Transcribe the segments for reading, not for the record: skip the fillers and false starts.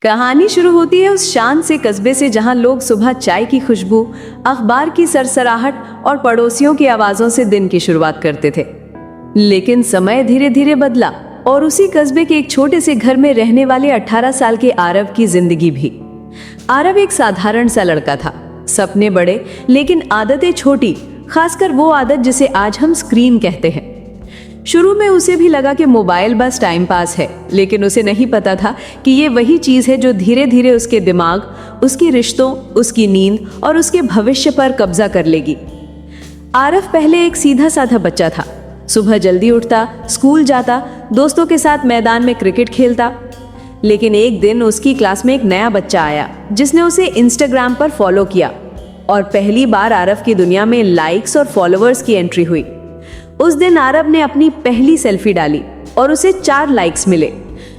कहानी शुरू होती है उस शांत से कस्बे से जहां लोग सुबह चाय की खुशबू, अखबार की सरसराहट और पड़ोसियों की आवाजों से दिन की शुरुआत करते थे। लेकिन समय धीरे धीरे बदला और उसी कस्बे के एक छोटे से घर में रहने वाले 18 साल के आरव की जिंदगी भी। आरव एक साधारण सा लड़का था, सपने बड़े लेकिन आदतें छोटी, खासकर वो आदत जिसे आज हम स्क्रीन कहते हैं। शुरू में उसे भी लगा कि मोबाइल बस टाइम पास है, लेकिन उसे नहीं पता था कि ये वही चीज है जो धीरे धीरे उसके दिमाग, उसके रिश्तों, उसकी नींद और उसके भविष्य पर कब्जा कर लेगी। आरव पहले एक सीधा साधा बच्चा था। सुबह जल्दी उठता, स्कूल जाता, दोस्तों के साथ मैदान में क्रिकेट खेलता। लेकिन एक दिन उसकी क्लास में एक नया बच्चा आया जिसने उसे इंस्टाग्राम पर फॉलो किया और पहली बार आरव की दुनिया में लाइक्स और फॉलोअर्स की एंट्री हुई। उस दिन आरव ने अपनी पहली सेल्फी डाली और उसे 4 लाइक्स मिले।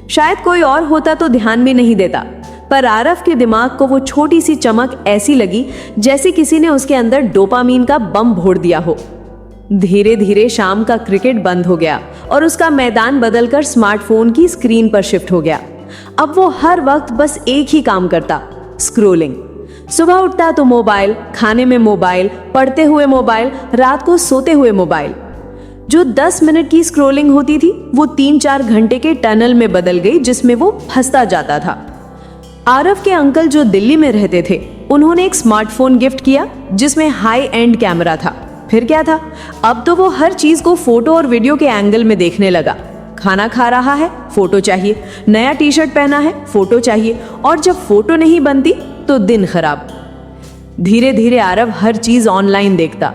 शायद कोई और होता तो ध्यान भी नहीं देता, पर आरव के दिमाग को वो छोटी सी चमक ऐसी लगी जैसे किसी ने उसके अंदर डोपामीन का बम भोड़ दिया हो। धीरे धीरे शाम का क्रिकेट बंद हो गया और उसका मैदान बदलकर स्मार्टफोन की स्क्रीन पर शिफ्ट हो गया। अब वो हर वक्त बस एक ही काम करता, स्क्रोलिंग। सुबह उठता तो मोबाइल, खाने में मोबाइल, पढ़ते हुए मोबाइल, रात को सोते हुए मोबाइल। जो 10 मिनट की स्क्रोलिंग होती थी वो 3-4 घंटे के टनल में बदल गई जिसमें वो फंसता जाता था। आरव के अंकल जो दिल्ली में रहते थे, उन्होंने एक स्मार्टफोन गिफ्ट किया जिसमें हाई एंड कैमरा था। फिर क्या था, अब तो वो हर चीज को फोटो और वीडियो के एंगल में देखने लगा। खाना खा रहा है, फोटो चाहिए, नया टी शर्ट पहना है, फोटो चाहिए, और जब फोटो नहीं बनती तो दिन खराब। धीरे धीरे आरव हर चीज ऑनलाइन देखता,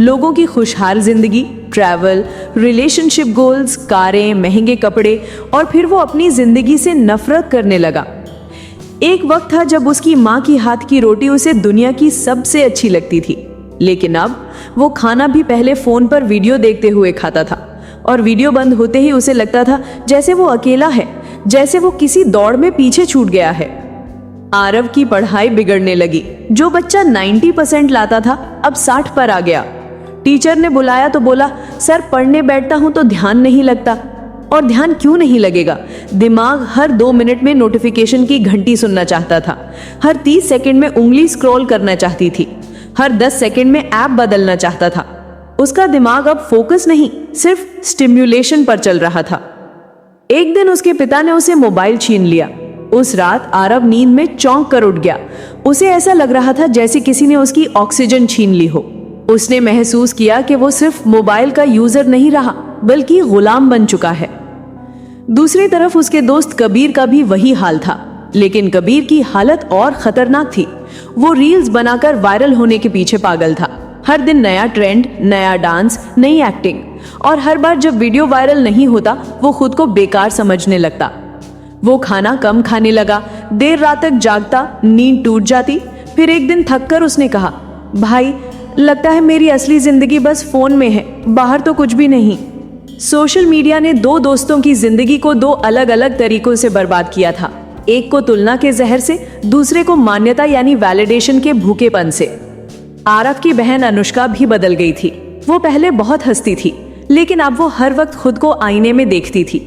लोगों की खुशहाल जिंदगी, ट्रैवल, रिलेशनशिप गोल्स, कारें, महंगे कपड़े, और फिर वो अपनी जिंदगी से नफरत करने लगा। एक वक्त था जब उसकी माँ की हाथ की रोटी उसे दुनिया की सबसे अच्छी लगती थी, लेकिन अब वो खाना भी पहले फोन पर वीडियो देखते हुए खाता था, और वीडियो बंद होते ही उसे लगता था जैसे वो अकेला है, जैसे वो किसी दौड़ में पीछे छूट गया है। आरव की पढ़ाई बिगड़ने लगी। जो बच्चा 90% लाता था अब 60 पर आ गया। टीचर ने बुलाया तो बोला, सर पढ़ने बैठता हूं तो ध्यान नहीं लगता। और ध्यान क्यों नहीं लगेगा? दिमाग हर 2 मिनट में नोटिफिकेशन की घंटी सुनना चाहता था, हर 30 सेकंड में उंगली स्क्रॉल करना चाहती थी, हर 10 सेकंड में ऐप बदलना चाहता था। उसका दिमाग अब फोकस नहीं, सिर्फ स्टिम्युलेशन पर चल रहा था। एक दिन उसके पिता ने उसे मोबाइल छीन लिया। उस रात आरव नींद में चौंक कर उठ गया। उसे ऐसा लग रहा था जैसे किसी ने उसकी ऑक्सीजन छीन ली हो। उसने महसूस किया कि वो सिर्फ मोबाइल का यूजर नहीं रहा, बल्कि गुलाम बन चुका है। दूसरी तरफ उसके दोस्त कबीर का भी वही हाल था, लेकिन कबीर की हालत और खतरनाक थी। वो रील्स बनाकर वायरल होने के पीछे पागल था। हर दिन नया ट्रेंड, नया डांस, नई एक्टिंग, और हर बार जब वीडियो वायरल नहीं होता वो खुद को बेकार समझने लगता। वो खाना कम खाने लगा, देर रात तक जागता, नींद टूट जाती। फिर एक दिन थककर उसने कहा, भाई लगता है मेरी असली जिंदगी बस फोन में है, बाहर तो कुछ भी नहीं। सोशल मीडिया ने 2 दोस्तों की जिंदगी को 2 अलग अलग तरीकों से बर्बाद किया था। एक को तुलना के जहर से, दूसरे को मान्यता यानी वैलिडेशन के भूखेपन से। आरव की बहन अनुष्का भी बदल गई थी। वो पहले बहुत हंसती थी, लेकिन अब वो हर वक्त खुद को आईने में देखती थी।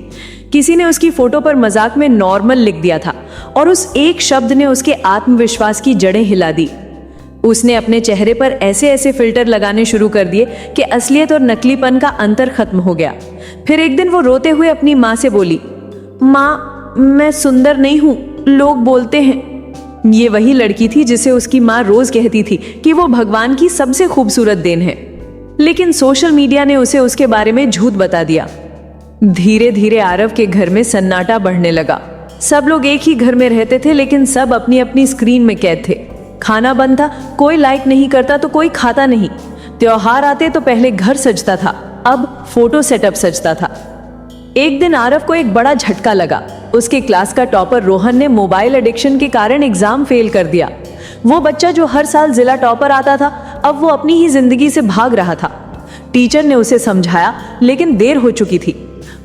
किसी ने उसकी फोटो पर मजाक में नॉर्मल लिख दिया था और उस एक शब्द ने उसके आत्मविश्वास की जड़ें हिला दी। उसने अपने चेहरे पर ऐसे ऐसे फिल्टर लगाने शुरू कर दिए कि असलियत और नकलीपन का अंतर खत्म हो गया। फिर एक दिन वो रोते हुए अपनी माँ से बोली, माँ मैं सुंदर नहीं हूँ, लोग बोलते हैं। ये वही लड़की थी जिसे उसकी माँ रोज कहती थी कि वो भगवान की सबसे खूबसूरत देन है, लेकिन सोशल मीडिया ने उसे उसके बारे में झूठ बता दिया। धीरे धीरे आरव के घर में सन्नाटा बढ़ने लगा। सब लोग एक ही घर में रहते थे, लेकिन सब अपनी अपनी स्क्रीन में कैद थे। खाना बंद था, कोई लाइक नहीं करता तो कोई खाता नहीं। त्योहार आते तो पहले घर सजता था, अब फोटो सेटअप सजता था। एक दिन आरव को एक बड़ा झटका लगा। उसके क्लास का टॉपर रोहन ने मोबाइल एडिक्शन के कारण एग्जाम फेल कर दिया। वो बच्चा जो हर साल जिला टॉपर आता था, अब वो अपनी ही जिंदगी से भाग रहा था। टीचर ने उसे समझाया, लेकिन देर हो चुकी थी।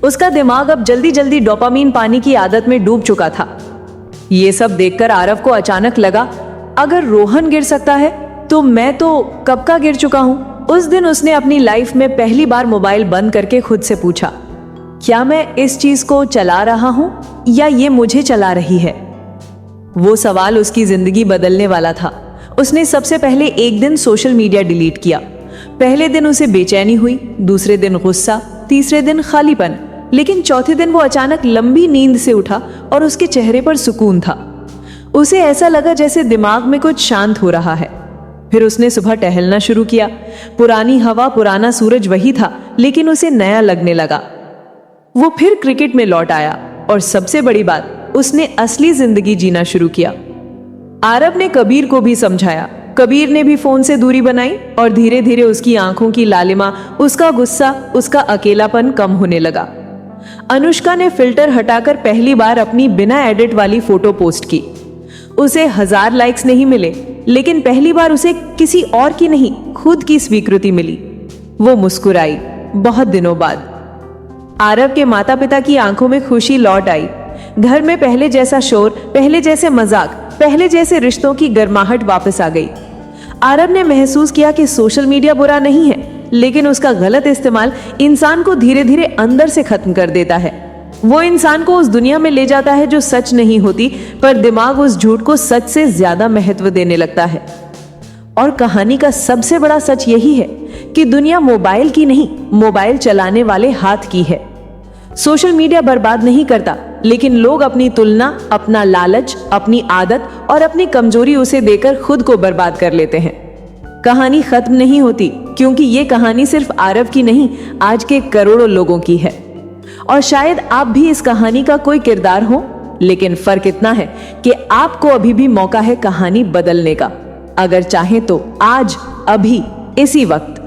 उसका दिमाग अब जल्दी जल्दी डोपामीन पाने की आदत में डूब चुका था। ये सब देखकर आरव को अचानक लगा, अगर रोहन गिर सकता है तो मैं तो कब का गिर चुका हूं। उस दिन उसने अपनी लाइफ में पहली बार मोबाइल बंद करके खुद से पूछा, क्या मैं इस चीज को चला रहा हूं या ये मुझे चला रही है? वो सवाल उसकी जिंदगी बदलने वाला था। उसने सबसे पहले एक दिन सोशल मीडिया डिलीट किया। पहले दिन उसे बेचैनी हुई, दूसरे दिन गुस्सा, तीसरे दिन खालीपन, लेकिन चौथे दिन वो अचानक लंबी नींद से उठा और उसके चेहरे पर सुकून था। उसे ऐसा लगा जैसे दिमाग में कुछ शांत हो रहा है। फिर उसने सुबह टहलना शुरू किया। पुरानी हवा, पुराना सूरज वही था, लेकिन उसे नया लगने लगा। वो फिर क्रिकेट में लौट आया और सबसे बड़ी बात, उसने असली जिंदगी जीना शुरू किया। आरव ने कबीर को भी समझाया। कबीर ने भी फोन से दूरी बनाई और धीरे धीरे उसकी आंखों की लालिमा, उसका गुस्सा, उसका अकेलापन कम होने लगा। अनुष्का ने फिल्टर हटाकर पहली बार अपनी बिना एडिट वाली फोटो पोस्ट की। उसे 1000 लाइक्स नहीं मिले, लेकिन पहली बार उसे किसी और की नहीं, खुद की स्वीकृति मिली। वो मुस्कुराई बहुत दिनों बाद। आरव के माता पिता की आंखों में खुशी लौट आई। घर में पहले जैसा शोर, पहले जैसे मजाक, पहले जैसे रिश्तों की गर्माहट वापस आ गई। आरव ने महसूस किया कि सोशल मीडिया बुरा नहीं है, लेकिन उसका गलत इस्तेमाल इंसान को धीरे धीरे अंदर से खत्म कर देता है। वो इंसान को उस दुनिया में ले जाता है जो सच नहीं होती, पर दिमाग उस झूठ को सच से ज्यादा महत्व देने लगता है। और कहानी का सबसे बड़ा सच यही है कि दुनिया मोबाइल की नहीं, मोबाइल चलाने वाले हाथ की है। सोशल मीडिया बर्बाद नहीं करता, लेकिन लोग अपनी तुलना, अपना लालच, अपनी आदत और अपनी कमजोरी उसे देकर खुद को बर्बाद कर लेते हैं। कहानी खत्म नहीं होती, क्योंकि ये कहानी सिर्फ आरव की नहीं, आज के करोड़ों लोगों की है। और शायद आप भी इस कहानी का कोई किरदार हो, लेकिन फर्क इतना है कि आपको अभी भी मौका है कहानी बदलने का। अगर चाहें तो आज, अभी, इसी वक्त।